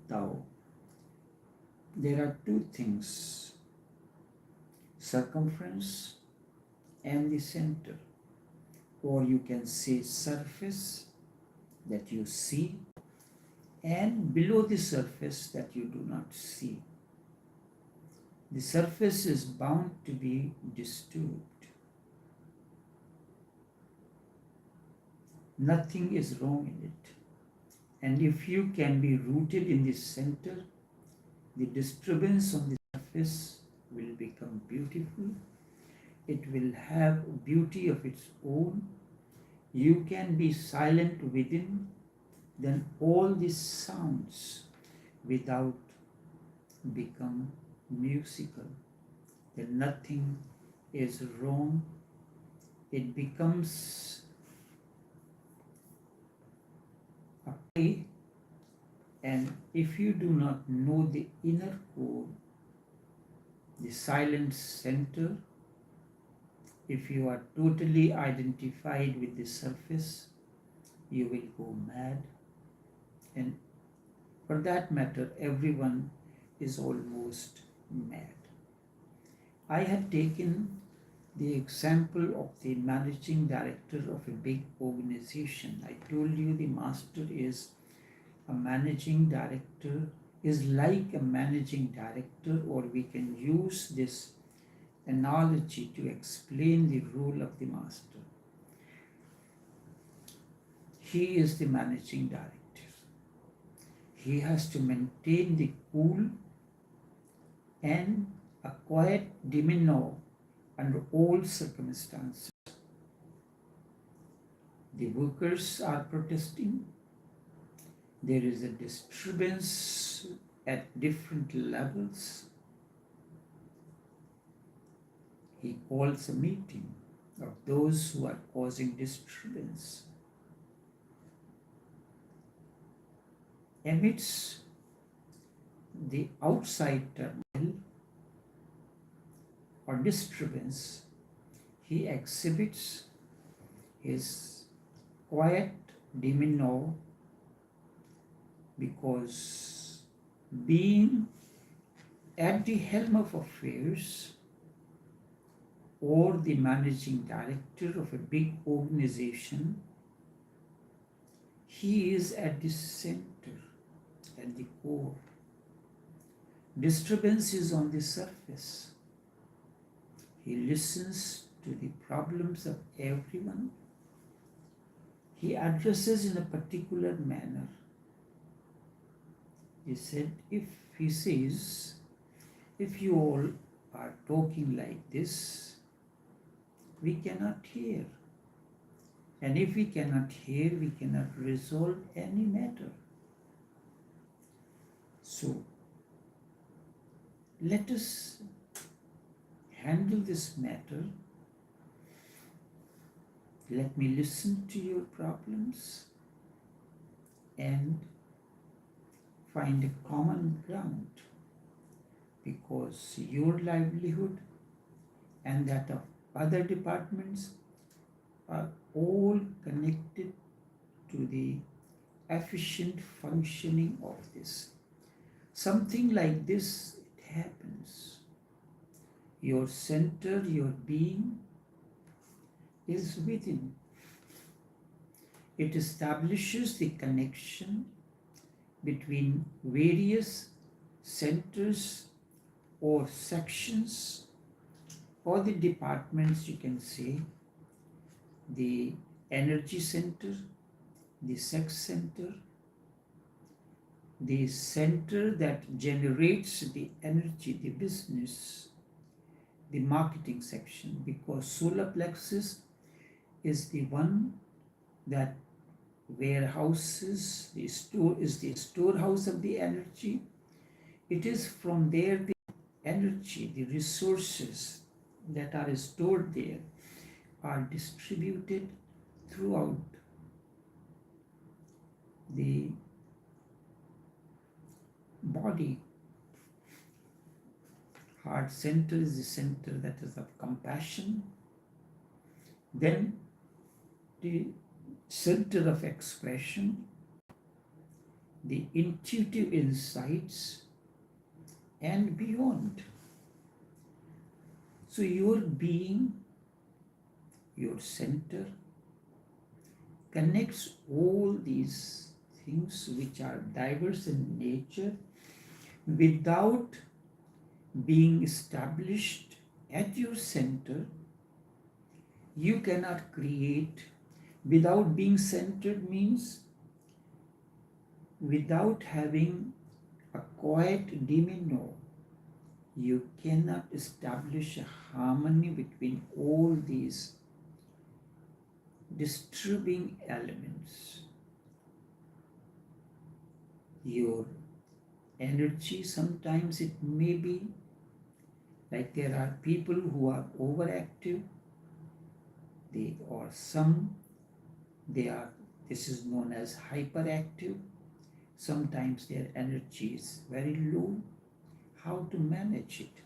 Tao, there are two things: circumference and the center, or you can say surface that you see, and below the surface that you do not see. The surface is bound to be disturbed. Nothing is wrong in it. And if you can be rooted in the center, the disturbance on the surface will become beautiful. It will have beauty of its own. You can be silent within, then all these sounds without become musical. Then nothing is wrong. It becomes a play, and if you do not know the inner core, the silent center, if you are totally identified with the surface, you will go mad. And for that matter, everyone is almost mad. I had taken the example of the managing director of a big organization. I told you the master is a managing director, is like a managing director, or we can use this analogy to explain the role of the master. He is the managing director. He has to maintain the cool and a quiet demeanor under all circumstances. The workers are protesting. There is a disturbance at different levels. He calls a meeting of those who are causing disturbance. Amidst the outside turmoil or disturbance, he exhibits his quiet demeanor, because being at the helm of affairs or the managing director of a big organization, he is at the center, at the core. Disturbance is on the surface. He listens to the problems of everyone. He addresses in a particular manner. He says, if you all are talking like this, we cannot hear. And if we cannot hear, we cannot resolve any matter. So, let us handle this matter. Let me listen to your problems and find a common ground, because your livelihood and that of other departments are all connected to the efficient functioning of this. Something like this, it happens. Your center, your being is within. It establishes the connection between various centers or sections or the departments, you can say, the energy center, the sex center, the center that generates the energy, the business, the marketing section, because solar plexus is the one that warehouses, is the storehouse of the energy. It is from there the energy, the resources that are stored there are distributed throughout the body. Heart center is the center that is of compassion. Then the center of expression, the intuitive insights, and beyond. So your being, your center, connects all these things which are diverse in nature without being established at your center. You cannot create. Without being centered means without having a quiet demeanor. You cannot establish a harmony between all these disturbing elements. Your energy, sometimes it may be like there are people who are overactive, this is known as hyperactive. Sometimes their energy is very low. How to manage it?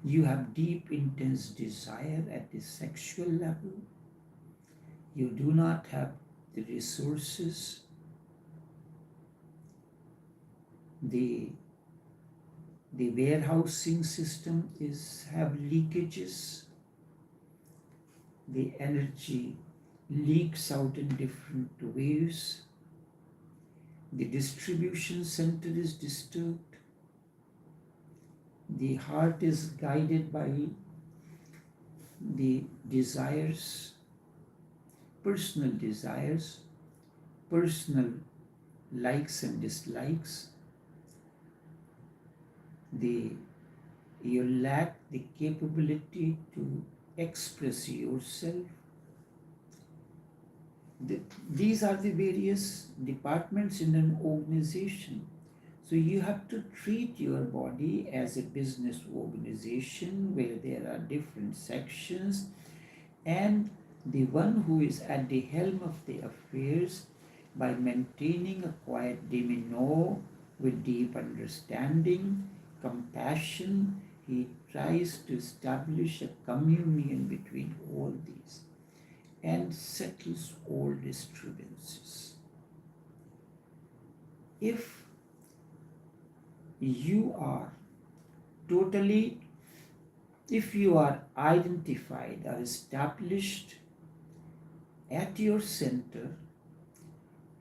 You have deep, intense desire at the sexual level. You do not have the resources, the warehousing system have leakages. The energy leaks out in different ways. The distribution center is disturbed. The heart is guided by the desires, personal likes and dislikes. You lack the capability to express yourself. These are the various departments in an organization. So you have to treat your body as a business organization where there are different sections, and the one who is at the helm of the affairs, by maintaining a quiet demeanor with deep understanding, compassion, he tries to establish a communion between all these and settles all disturbances. If you are identified or established at your center,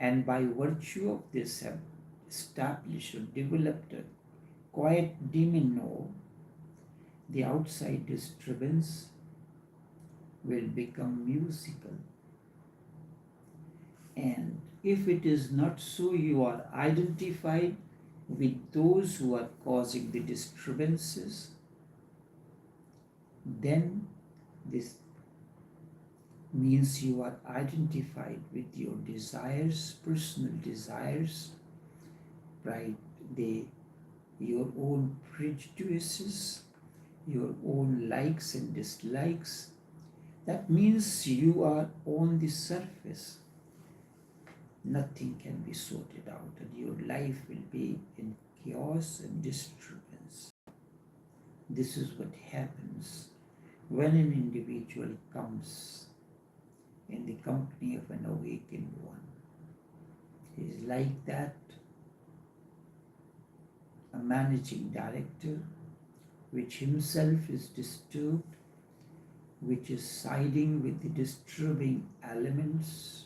and by virtue of this have established or developed a quiet demeanor, the outside disturbance will become musical. And if it is not so, you are identified with those who are causing the disturbances, then this means you are identified with your desires, personal desires, right? Your own prejudices, your own likes and dislikes. That means you are on the surface. Nothing can be sorted out, and your life will be in chaos and disturbance. This is what happens when an individual comes in the company of an awakened one. He is like that, a managing director, which himself is disturbed, which is siding with the disturbing elements.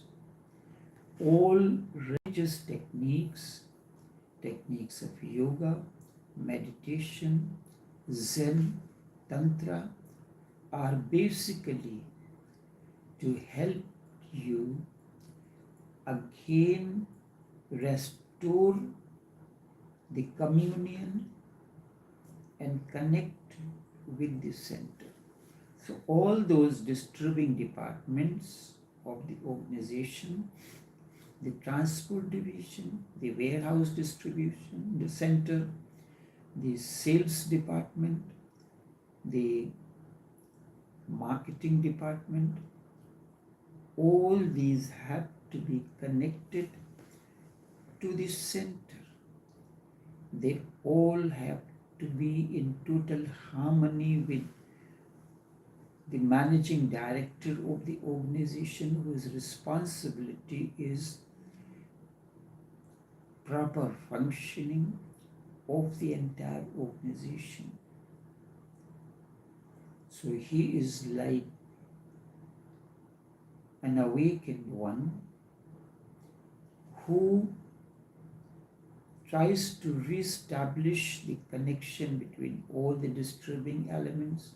All religious techniques of yoga, meditation, Zen, Tantra, are basically to help you again restore the communion and connect with the center. So all those disturbing departments of the organization, the transport division, the warehouse distribution, the center, the sales department, the marketing department, all these have to be connected to the center. They all have to be in total harmony with the managing director of the organization, whose responsibility is proper functioning of the entire organization. So he is like an awakened one who tries to re-establish the connection between all the disturbing elements,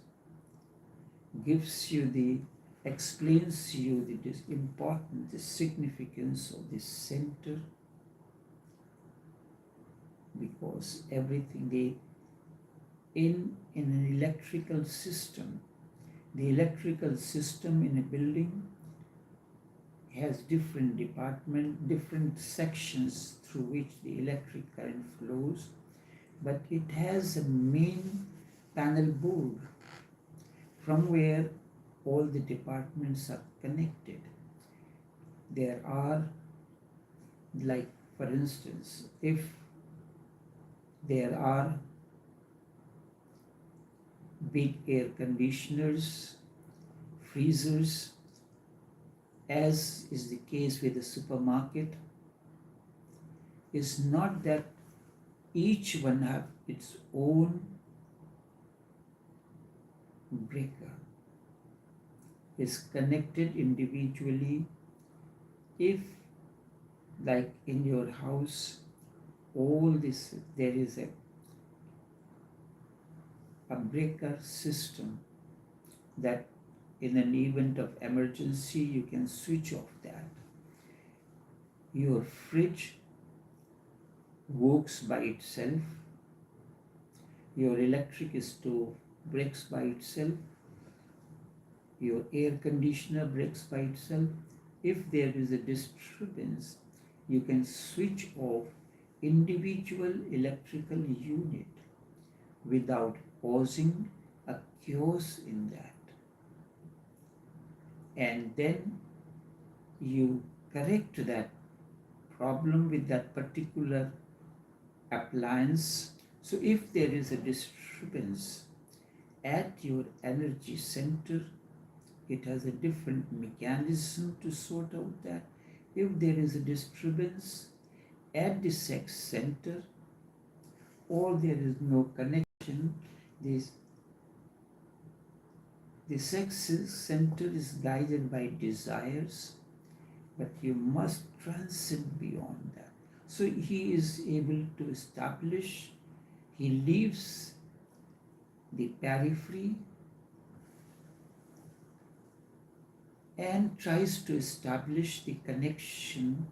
explains you the importance, the significance of the center, because everything in an electrical system, the electrical system in a building has different different sections through which the electric current flows, but it has a main panel board from where all the departments are connected. There are, like for instance, if there are big air conditioners, freezers, as is the case with the supermarket, is not that each one have its own breaker, is connected individually. If, like in your house, there is a breaker system that in an event of emergency you can switch off that. Your fridge works by itself, your electric stove breaks by itself, your air conditioner breaks by itself. If there is a disturbance, you can switch off individual electrical unit without causing a chaos in that. And then you correct that problem with that particular appliance. So if there is a disturbance at your energy center, it has a different mechanism to sort out that. If there is a disturbance at the sex center, or there is no connection, the sex center is guided by desires, but you must transcend beyond that. So he is able to establish, he leaves the periphery and tries to establish the connection,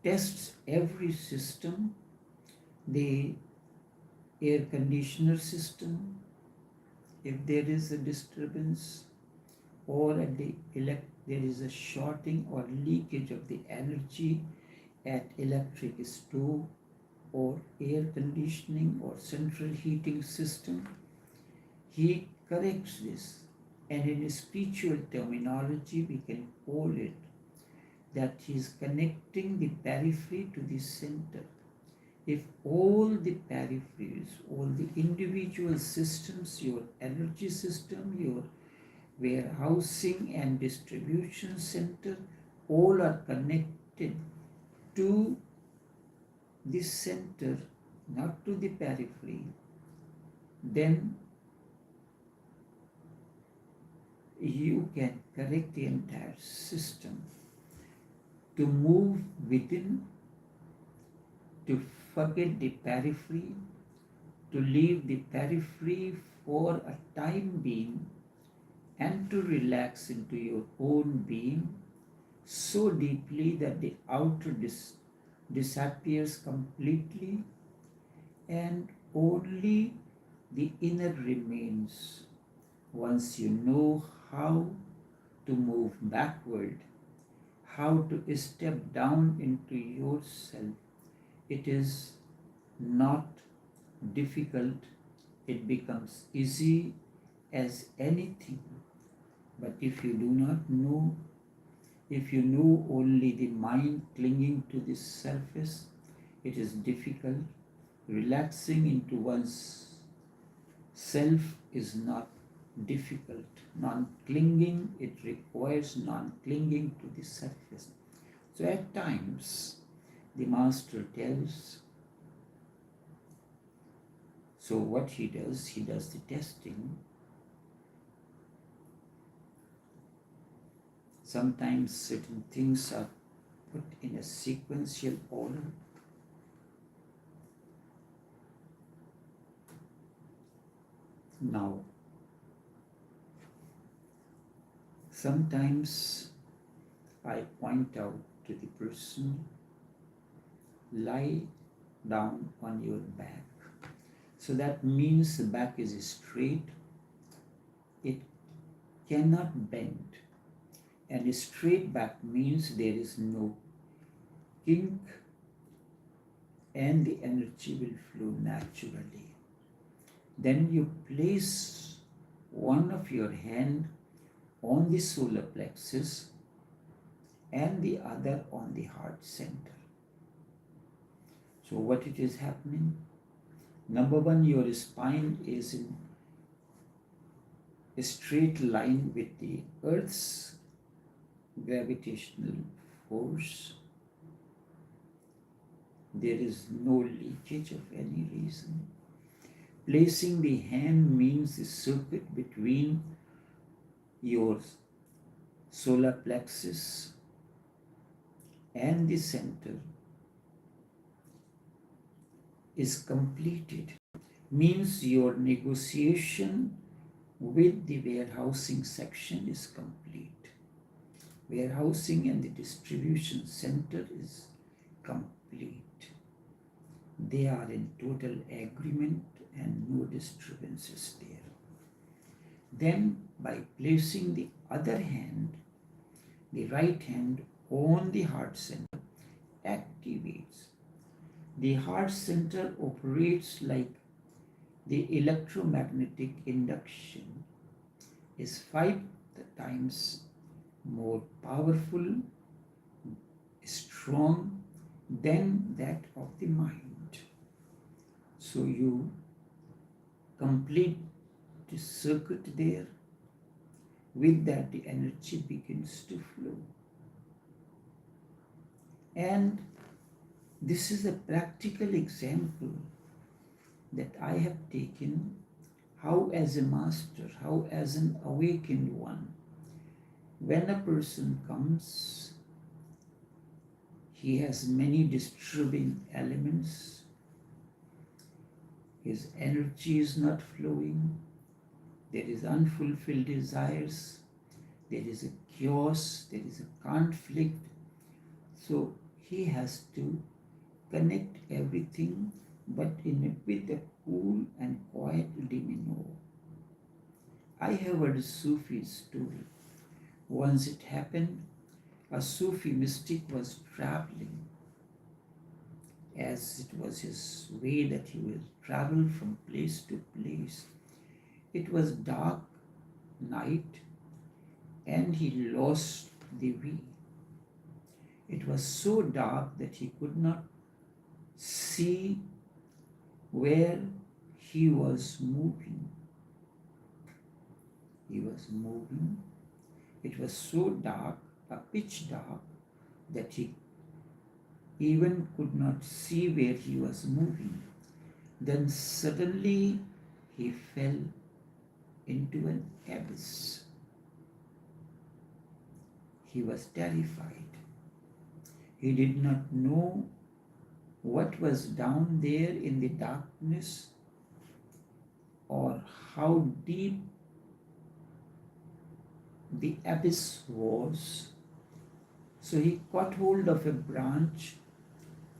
tests every system, the air conditioner system, if there is a disturbance, or there is a shorting or leakage of the energy at electric stove or air conditioning or central heating system, he corrects this. And in spiritual terminology, we can call it that he is connecting the periphery to the center. If all the peripheries, all the individual systems, your energy system, your warehousing and distribution center, all are connected to the center, not to the periphery, then you can correct the entire system to move within, to forget the periphery, to leave the periphery for a time being, and to relax into your own being so deeply that the outer disappears completely and only the inner remains. Once you know how to move backward, how to step down into yourself, it is not difficult, it becomes easy as anything. But if you do not know, if you know only the mind clinging to the surface, it is difficult. Relaxing into one's self is not difficult. Non-clinging, it requires non-clinging to the surface. So at times, the master tells. So what he does the testing. Sometimes certain things are put in a sequential order. Now, sometimes I point out to the person, lie down on your back. So that means the back is straight, it cannot bend. And a straight back means there is no kink and the energy will flow naturally. Then you place one of your hand on the solar plexus and the other on the heart center. So what it is happening? Number one, your spine is in a straight line with the Earth's gravitational force. There is no leakage of any reason. Placing the hand means the circuit between your solar plexus and the center is completed. Means your negotiation with the warehousing section is complete. Warehousing and the distribution center is complete. They are in total agreement and no disturbances there. Then by placing the other hand, the right hand on the heart center activates. The heart center operates like the electromagnetic induction is 5 times more powerful, strong than that of the mind. So you complete the circuit there. With that, the energy begins to flow. And this is a practical example that I have taken how as a master, how as an awakened one, when a person comes, he has many disturbing elements. His energy is not flowing. There is unfulfilled desires. There is a chaos. There is a conflict. So he has to connect everything, but with a cool and quiet demeanor. I have heard a Sufi story. Once it happened, a Sufi mystic was traveling, as it was his way that he will travel from place to place. It was dark night and he lost the way. It was so dark that he could not see where he was moving. He was moving. It was so dark, a pitch dark, that he even could not see where he was moving. Then suddenly he fell into an abyss. He was terrified. He did not know what was down there in the darkness or how deep the abyss was. So he caught hold of a branch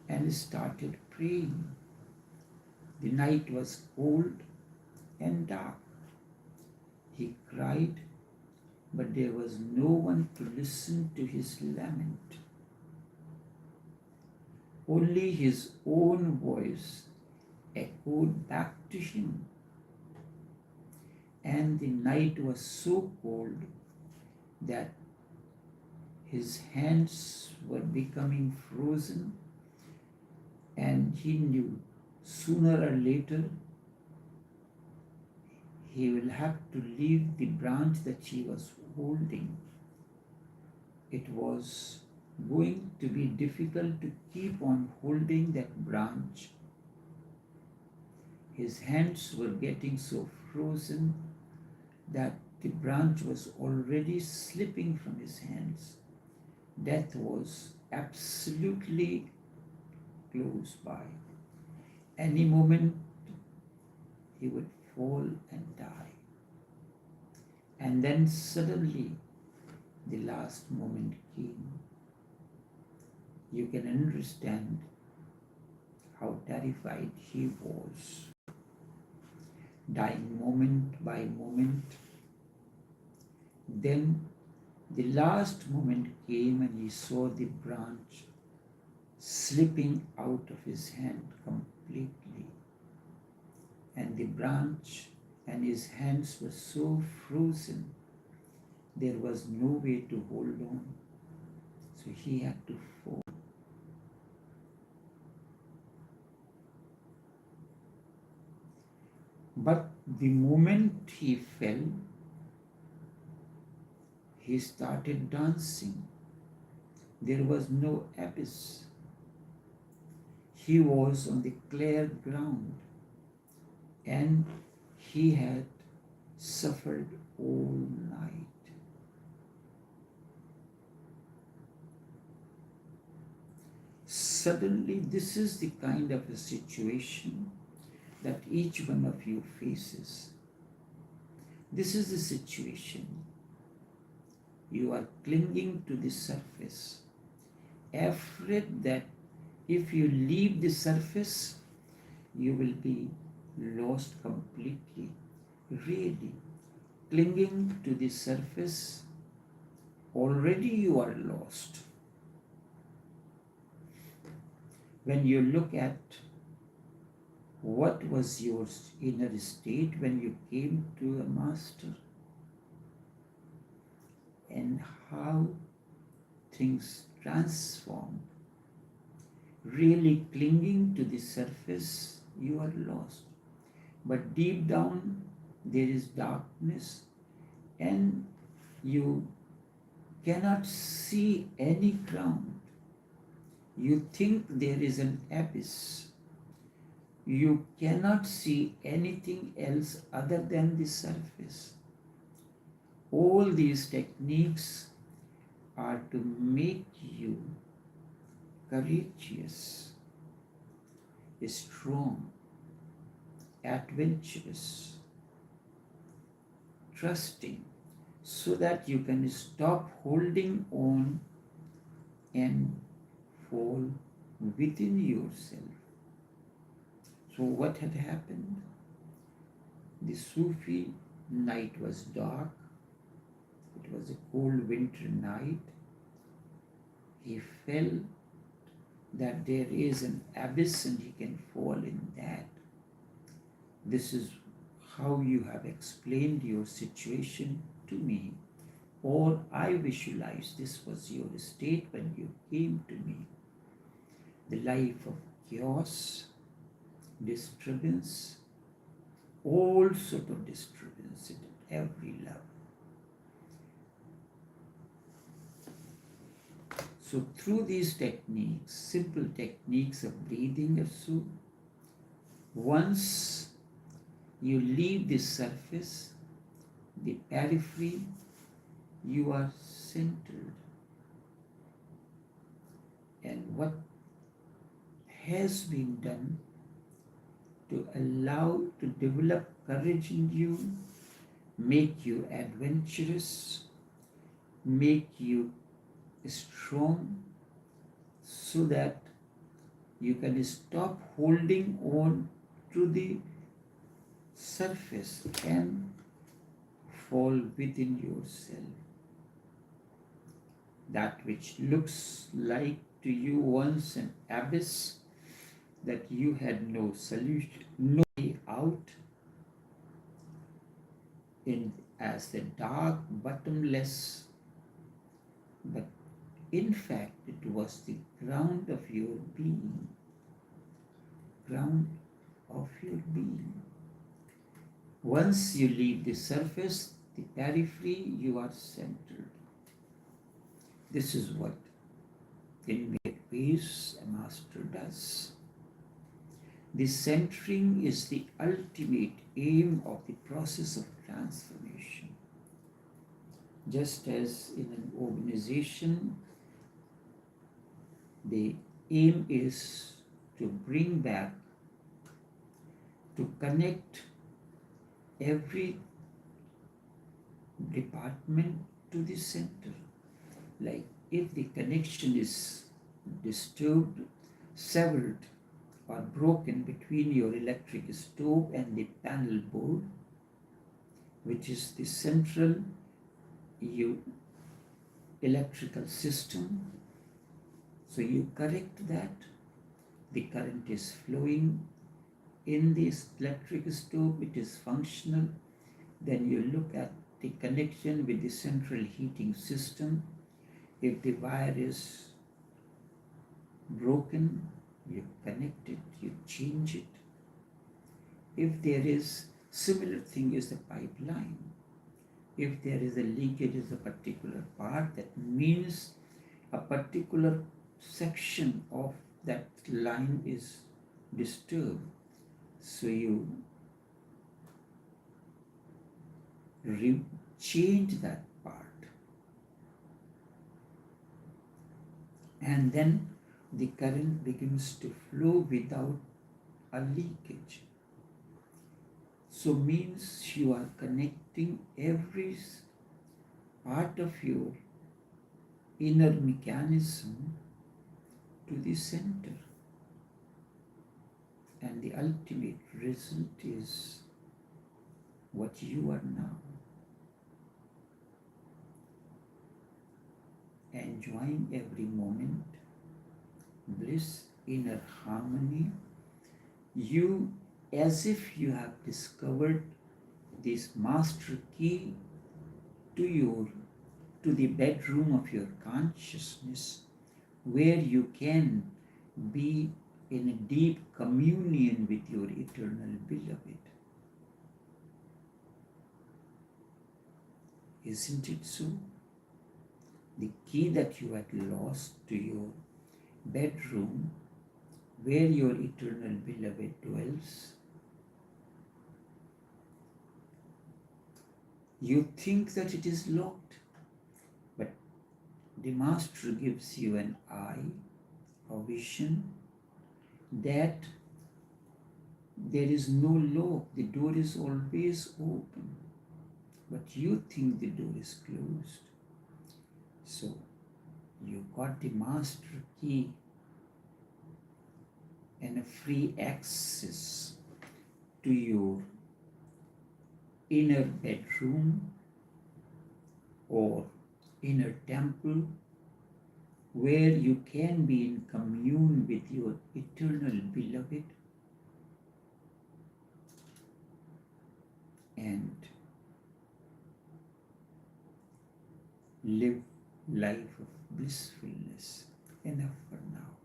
and started praying. The night was cold and dark. He cried, but there was no one to listen to his lament. Only his own voice echoed back to him. And the night was so cold that his hands were becoming frozen, and he knew sooner or later he will have to leave the branch that he was holding. It was going to be difficult to keep on holding that branch. His hands were getting so frozen that the branch was already slipping from his hands. Death was absolutely close by. Any moment he would fall and die. And then suddenly the last moment came. You can understand how terrified he was. Dying moment by moment. Then the last moment came and he saw the branch slipping out of his hand completely. And the branch and his hands were so frozen, there was no way to hold on. So he had to fall. But the moment he fell, he started dancing. There was no abyss. He was on the clear ground and he had suffered all night. Suddenly, this is the kind of a situation that each one of you faces. This is the situation. You are clinging to the surface, afraid that if you leave the surface, you will be lost completely. Really, clinging to the surface, already you are lost. When you look at what was your inner state when you came to a master and how things transformed, really clinging to the surface, you are lost. But deep down, there is darkness and you cannot see any ground. You think there is an abyss. You cannot see anything else other than the surface. All these techniques are to make you courageous, strong, adventurous, trusting, so that you can stop holding on and fall within yourself. So what had happened? The Sufi night was dark. It was a cold winter night. He felt that there is an abyss and he can fall in that. This is how you have explained your situation to me, or I visualize this was your state when you came to me. The life of chaos, disturbance, all sort of disturbance at every level. So through these techniques, simple techniques of breathing or so, once you leave the surface, the periphery, you are centered. And what has been done to allow to develop courage in you, make you adventurous, make you strong, so that you can stop holding on to the surface and fall within yourself. That which looks like to you once an abyss, that you had no solution, no way out, in as the dark, bottomless, but in fact it was the ground of your being. Ground of your being. Once you leave the surface, the periphery, you are centered. This is what in various ways a master does. The centering is the ultimate aim of the process of transformation. Just as in an organization, the aim is to bring back, to connect every department to the center. Like if the connection is disturbed, severed, or broken between your electric stove and the panel board, which is the central electrical system, so you correct that, the current is flowing in this electric stove, it is functional. Then you look at the connection with the central heating system. If the wire is broken, you connect it, you change it. If there is similar thing is the pipeline. If there is a leakage in a particular part, that means a particular section of that line is disturbed. So you change that part, and then the current begins to flow without a leakage. So means you are connecting every part of your inner mechanism to the center. And the ultimate result is what you are now. Enjoying every moment, bliss, inner harmony, you as if you have discovered this master key to the bedroom of your consciousness, where you can be in a deep communion with your eternal beloved. Isn't it so? The key that you had lost to your bedroom, where your eternal beloved dwells, you think that it is locked, but the master gives you an eye, a vision, that there is no lock, the door is always open, but you think the door is closed. So you got the master key and a free access to your inner bedroom or inner temple, where you can be in commune with your eternal beloved and live life of blissfulness. Enough for now.